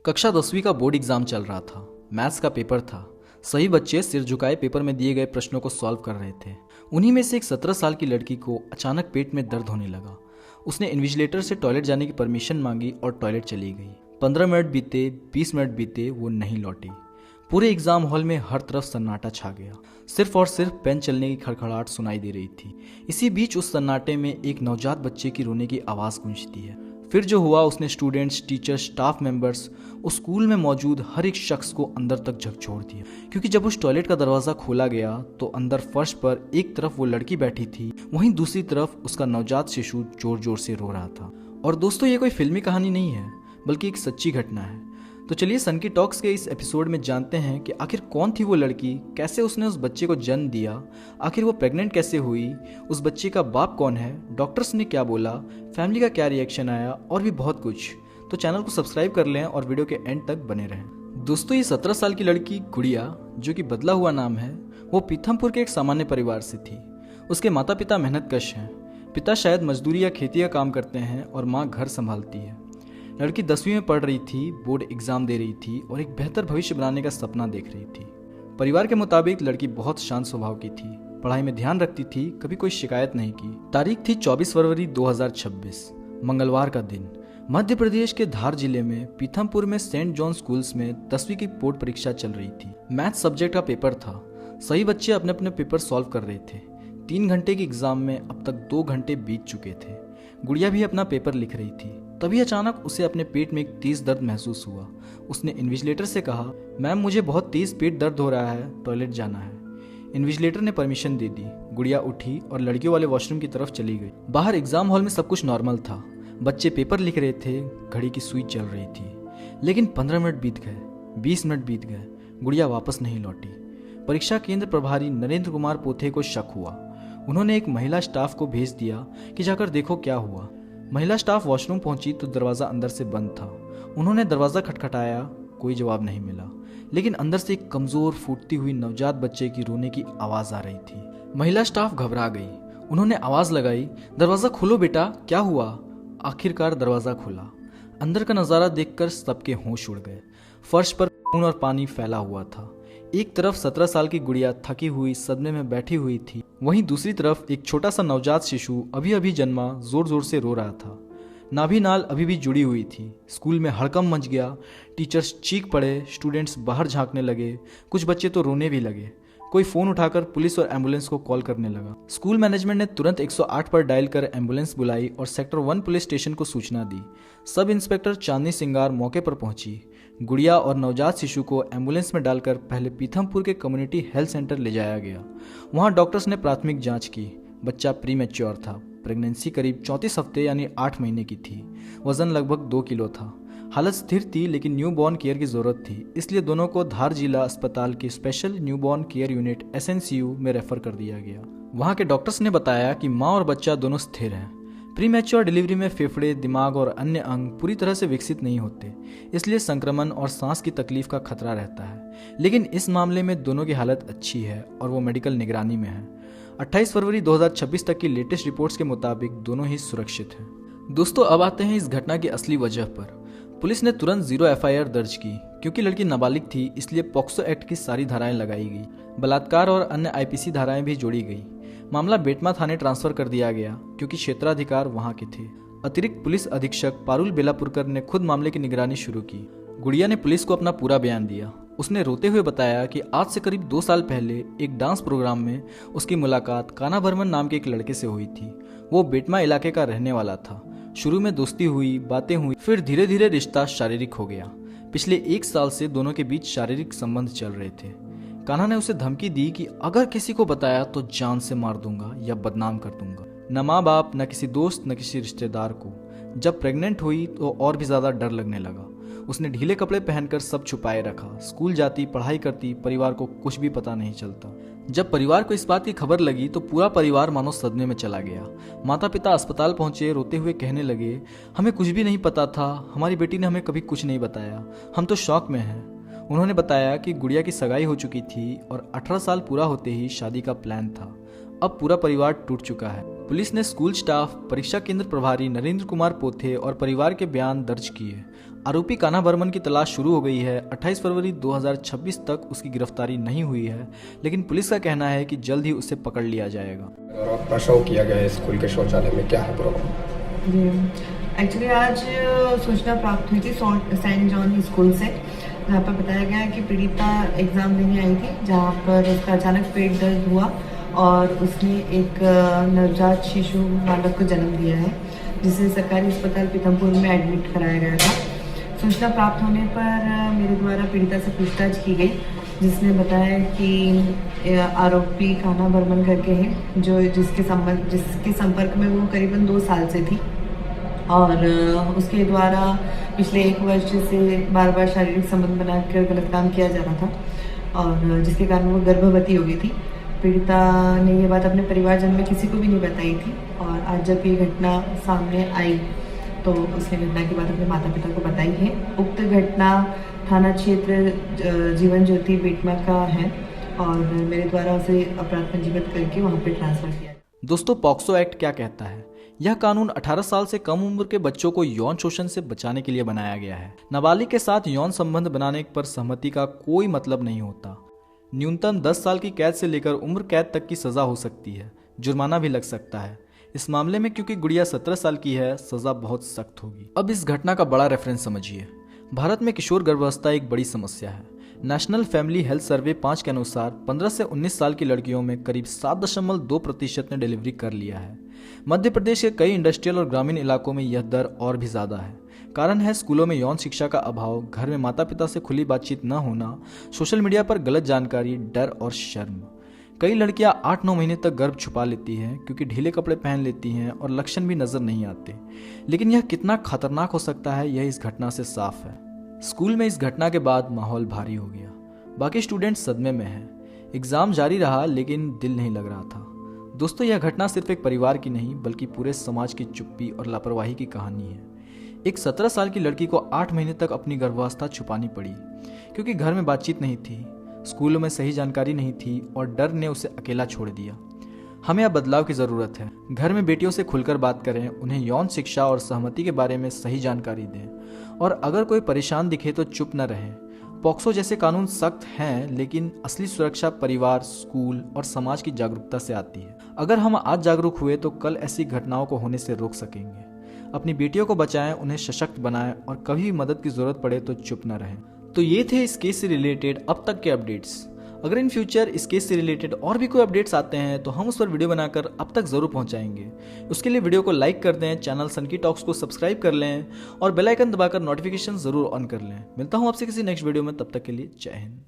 कक्षा 10वीं का बोर्ड एग्जाम चल रहा था। मैथ्स का पेपर था। सभी बच्चे सिर झुकाए पेपर में दिए गए प्रश्नों को सॉल्व कर रहे थे। उन्हीं में से एक 17 साल की लड़की को अचानक पेट में दर्द होने लगा। उसने इन्विजिलेटर से टॉयलेट जाने की परमिशन मांगी और टॉयलेट चली गई। 15 मिनट बीते, 20 मिनट बीते, वो नहीं लौटी। पूरे एग्जाम हॉल में हर तरफ सन्नाटा छा गया। सिर्फ और सिर्फ पेन चलने की खड़खड़ाहट सुनाई दे रही थी। इसी बीच उस सन्नाटे में एक नवजात बच्चे की रोने की आवाज़ गूंजती है। फिर जो हुआ उसने स्टूडेंट्स, टीचर्स, स्टाफ मेंबर्स, उस स्कूल में मौजूद हर एक शख्स को अंदर तक झकझोर दिया। क्योंकि जब उस टॉयलेट का दरवाज़ा खोला गया तो अंदर फर्श पर एक तरफ वो लड़की बैठी थी, वहीं दूसरी तरफ उसका नवजात शिशु जोर जोर से रो रहा था। और दोस्तों, ये कोई फिल्मी कहानी नहीं है, बल्कि एक सच्ची घटना है। तो चलिए सनकी टॉक्स के इस एपिसोड में जानते हैं कि आखिर कौन थी वो लड़की, कैसे उसने उस बच्चे को जन्म दिया, आखिर वो प्रेग्नेंट कैसे हुई, उस बच्चे का बाप कौन है, डॉक्टर्स ने क्या बोला, फैमिली का क्या रिएक्शन आया और भी बहुत कुछ। तो चैनल को सब्सक्राइब कर लें और वीडियो के एंड तक बने रहें। दोस्तों, ये 17 साल की लड़की गुड़िया, जो कि बदला हुआ नाम है, वो पीथमपुर के एक सामान्य परिवार से थी। उसके माता पिता मेहनतकश हैं। पिता शायद मजदूरी या खेती का काम करते हैं और माँ घर संभालती है। लड़की 10वीं में पढ़ रही थी, बोर्ड एग्जाम दे रही थी और एक बेहतर भविष्य बनाने का सपना देख रही थी। परिवार के मुताबिक लड़की बहुत शांत स्वभाव की थी, पढ़ाई में ध्यान रखती थी, कभी कोई शिकायत नहीं की। तारीख थी 24 फरवरी 2026, मंगलवार का दिन। मध्य प्रदेश के धार जिले में पीथमपुर में सेंट जॉन स्कूल्स में 10वीं की बोर्ड परीक्षा चल रही थी। मैथ्स सब्जेक्ट का पेपर था। सभी बच्चे अपने अपने पेपर सॉल्व कर रहे थे। 3 घंटे के एग्जाम में अब तक 2 घंटे बीत चुके थे। गुड़िया भी अपना पेपर लिख रही थी। तभी अचानक उसे अपने पेट में एक तेज दर्द महसूस हुआ। उसने इन्विजिलेटर से कहा, मैम मुझे बहुत तेज पेट दर्द हो रहा है, टॉयलेट जाना है। इन्विजिलेटर ने परमिशन दे दी। गुड़िया उठी और लड़कियों वाले वॉशरूम की तरफ चली गई। बाहर एग्जाम हॉल में सब कुछ नॉर्मल था। बच्चे पेपर लिख रहे थे, घड़ी की सुई चल रही थी। लेकिन 15 मिनट बीत गए, 20 मिनट बीत गए, गुड़िया वापस नहीं लौटी। परीक्षा केंद्र प्रभारी नरेंद्र कुमार पोथे को शक हुआ। उन्होंने एक महिला स्टाफ को भेज दिया कि जाकर देखो क्या हुआ। महिला स्टाफ वॉशरूम पहुंची तो दरवाज़ा अंदर से बंद था। उन्होंने दरवाज़ा खटखटाया, कोई जवाब नहीं मिला। लेकिन अंदर से एक कमज़ोर, फूटती हुई नवजात बच्चे की रोने की आवाज़ आ रही थी। महिला स्टाफ घबरा गई। उन्होंने आवाज़ लगाई, दरवाज़ा खोलो बेटा, क्या हुआ। आखिरकार दरवाज़ा खुला। अंदर का नज़ारा देखकर सबके होश उड़ गए। फर्श पर खून और पानी फैला हुआ था। एक तरफ 17 साल की गुड़िया थकी हुई सदमे में बैठी हुई थी, वहीं दूसरी तरफ एक छोटा सा नवजात शिशु अभी अभी जन्मा जोर जोर से रो रहा था। नाभि नाल अभी भी जुड़ी हुई थी। स्कूल में हड़कंप मच गया। टीचर्स चीख पड़े, स्टूडेंट्स बाहर झांकने लगे, कुछ बच्चे तो रोने भी लगे। कोई फ़ोन उठाकर पुलिस और एम्बुलेंस को कॉल करने लगा। स्कूल मैनेजमेंट ने तुरंत 108 पर डायल कर एम्बुलेंस बुलाई और सेक्टर 1 पुलिस स्टेशन को सूचना दी। सब इंस्पेक्टर चांदनी सिंगार मौके पर पहुंची। गुड़िया और नवजात शिशु को एम्बुलेंस में डालकर पहले पीथमपुर के कम्युनिटी हेल्थ सेंटर ले जाया गया। वहां डॉक्टर्स ने प्राथमिक जांच की। बच्चा प्री मैच्योर था। प्रेगनेंसी करीब 34 हफ्ते यानी 8 महीने की थी। वजन लगभग 2 किलो था। हालत स्थिर थी, लेकिन न्यूबॉर्न केयर की ज़रूरत थी, इसलिए दोनों को धार जिला अस्पताल के special newborn care unit SNCU में रेफर कर दिया गया। वहां के डॉक्टर्स ने बताया कि माँ और बच्चा दोनों स्थिर हैं। प्री मैच्योर डिलीवरी में फेफड़े, दिमाग और अन्य अंग पूरी तरह से विकसित नहीं होते, इसलिए संक्रमण और सांस की तकलीफ का खतरा रहता है। लेकिन इस मामले में दोनों की हालत अच्छी है और वो मेडिकल निगरानी में है। 28 फरवरी 2026 तक की लेटेस्ट रिपोर्ट्स के मुताबिक दोनों ही सुरक्षित हैं। दोस्तों, अब आते हैं इस घटना की असली वजह पर। पुलिस ने तुरंत 0 FIR दर्ज की। क्योंकि लड़की नाबालिग थी, इसलिए पॉक्सो एक्ट की सारी धाराएं लगाई गई। बलात्कार और अन्य IPC धाराएं भी जोड़ी गई। मामला बेटमा थाने ट्रांसफर कर दिया गया, क्योंकि क्षेत्राधिकार वहां के थे। अतिरिक्त पुलिस अधीक्षक पारुल बेलापुरकर ने खुद मामले की निगरानी शुरू की। गुड़िया ने पुलिस को अपना पूरा बयान दिया। उसने रोते हुए बताया कि आज से करीब 2 साल पहले एक डांस प्रोग्राम में उसकी मुलाकात कान्हा बर्मन नाम के एक लड़के से हुई थी। वो बेटमा इलाके का रहने वाला था। शुरू में दोस्ती हुई, बातें हुई, फिर धीरे धीरे रिश्ता शारीरिक हो गया। पिछले 1 साल से दोनों के बीच शारीरिक संबंध चल रहे थे। कान्हा ने उसे धमकी दी कि अगर किसी को बताया तो जान से मार दूंगा या बदनाम कर दूंगा। न माँ बाप, न किसी दोस्त, न किसी रिश्तेदार को। जब प्रेग्नेंट हुई तो और भी ज्यादा डर लगने लगा। उसने ढीले कपड़े पहनकर सब छुपाए रखा। स्कूल जाती, पढ़ाई करती, परिवार को कुछ भी पता नहीं चलता। जब परिवार को इस बात की खबर लगी तो पूरा परिवार मानो सदमे में चला गया। माता पिता अस्पताल पहुंचे, रोते हुए कहने लगे, हमें कुछ भी नहीं पता था, हमारी बेटी ने हमें कभी कुछ नहीं बताया, हम तो शॉक में हैं। उन्होंने बताया कि गुड़िया की सगाई हो चुकी थी और 18 साल पूरा होते ही शादी का प्लान था। अब पूरा परिवार टूट चुका है। पुलिस ने स्कूल स्टाफ, परीक्षा केंद्र प्रभारी नरेंद्र कुमार पोथे और परिवार के बयान दर्ज किए। आरोपी कान्हा बर्मन की तलाश शुरू हो गई है। 28 फरवरी 2026 तक उसकी गिरफ्तारी नहीं हुई है, लेकिन पुलिस का कहना है कि जल्द ही उसे पकड़ लिया जाएगा। प्रसव किया गया है स्कूल के शौचालय में, क्या है प्रॉब्लम? जी, एक्चुअली आज सूचना प्राप्त हुई थी सेंट जॉन स्कूल से, जहाँ पर बताया गया कि पीड़िता एग्ज़ाम देने आई थी, जहाँ पर उसका अचानक पेट दर्द हुआ और उसने एक नवजात शिशु बालक को जन्म दिया है, जिसे सरकारी अस्पताल पीथमपुर में एडमिट कराया गया था। सूचना प्राप्त होने पर मेरे द्वारा पीड़िता से पूछताछ की गई, जिसने बताया कि आरोपी कान्हा बर्मन करके हैं, जो जिसके संपर्क में वो करीबन 2 साल से थी और उसके द्वारा पिछले 1 वर्ष से बार बार शारीरिक संबंध बनाकर गलत काम किया जा रहा था और जिसके कारण वो गर्भवती हो गई थी। पीड़िता ने ये बात अपने परिवारजन में किसी को भी नहीं बताई थी और आज जब ये घटना सामने आई तो उसने घटना की बात अपने माता पिता को बताई है। उक्त घटना थाना क्षेत्र जीवन ज्योति बेटमा का है और मेरे द्वारा उसे अपराध पंजीबद्ध करके वहाँ पे ट्रांसफ़र किया। दोस्तों, पॉक्सो एक्ट क्या कहता है? यह कानून 18 साल से कम उम्र के बच्चों को यौन शोषण से बचाने के लिए बनाया गया है। नाबालिग के साथ यौन संबंध बनाने पर सहमति का कोई मतलब नहीं होता। न्यूनतम 10 साल की कैद से लेकर उम्र कैद तक की सजा हो सकती है, जुर्माना भी लग सकता है। इस मामले में क्योंकि गुड़िया 17 साल की है, सजा बहुत सख्त होगी। अब इस घटना का बड़ा रेफरेंस समझिए। भारत में किशोर गर्भावस्था एक बड़ी समस्या है। नेशनल फैमिली हेल्थ सर्वे 5 के अनुसार 15 से 19 साल की लड़कियों में करीब 7.2% ने डिलीवरी कर लिया है। मध्य प्रदेश के कई इंडस्ट्रियल और ग्रामीण इलाकों में यह दर और भी ज़्यादा है। कारण है स्कूलों में यौन शिक्षा का अभाव, घर में माता पिता से खुली बातचीत न होना, सोशल मीडिया पर गलत जानकारी, डर और शर्म। कई लड़कियां 8-9 महीने तक गर्भ छुपा लेती हैं क्योंकि ढीले कपड़े पहन लेती हैं और लक्षण भी नजर नहीं आते। लेकिन यह कितना खतरनाक हो सकता है, यह इस घटना से साफ है। स्कूल में इस घटना के बाद माहौल भारी हो गया। बाकी स्टूडेंट सदमे में हैं। एग्जाम जारी रहा लेकिन दिल नहीं लग रहा था। दोस्तों, यह घटना सिर्फ एक परिवार की नहीं बल्कि पूरे समाज की चुप्पी और लापरवाही की कहानी है। एक 17 साल की लड़की को 8 महीने तक अपनी गर्भावस्था छुपानी पड़ी क्योंकि घर में बातचीत नहीं थी, स्कूलों में सही जानकारी नहीं थी और डर ने उसे अकेला छोड़ दिया। हमें अब बदलाव की ज़रूरत है। घर में बेटियों से खुलकर बात करें, उन्हें यौन शिक्षा और सहमति के बारे में सही जानकारी दें और अगर कोई परेशान दिखे तो चुप न रहें। पॉक्सो जैसे कानून सख्त हैं, लेकिन असली सुरक्षा परिवार, स्कूल और समाज की जागरूकता से आती है। अगर हम आज जागरूक हुए तो कल ऐसी घटनाओं को होने से रोक सकेंगे। अपनी बेटियों को बचाएं, उन्हें सशक्त बनाएं और कभी भी मदद की जरूरत पड़े तो चुप न रहें। तो ये थे इस केस से रिलेटेड अब तक के अपडेट्स। अगर इन फ्यूचर इस केस से रिलेटेड और भी कोई अपडेट्स आते हैं तो हम उस पर वीडियो बनाकर अब तक जरूर पहुंचाएंगे। उसके लिए वीडियो को लाइक कर दें, चैनल सनकी टॉक्स को सब्सक्राइब कर लें और बेल आइकन दबाकर नोटिफिकेशन जरूर ऑन कर लें। मिलता हूं आपसे किसी नेक्स्ट वीडियो में, तब तक के लिए जय हिंद।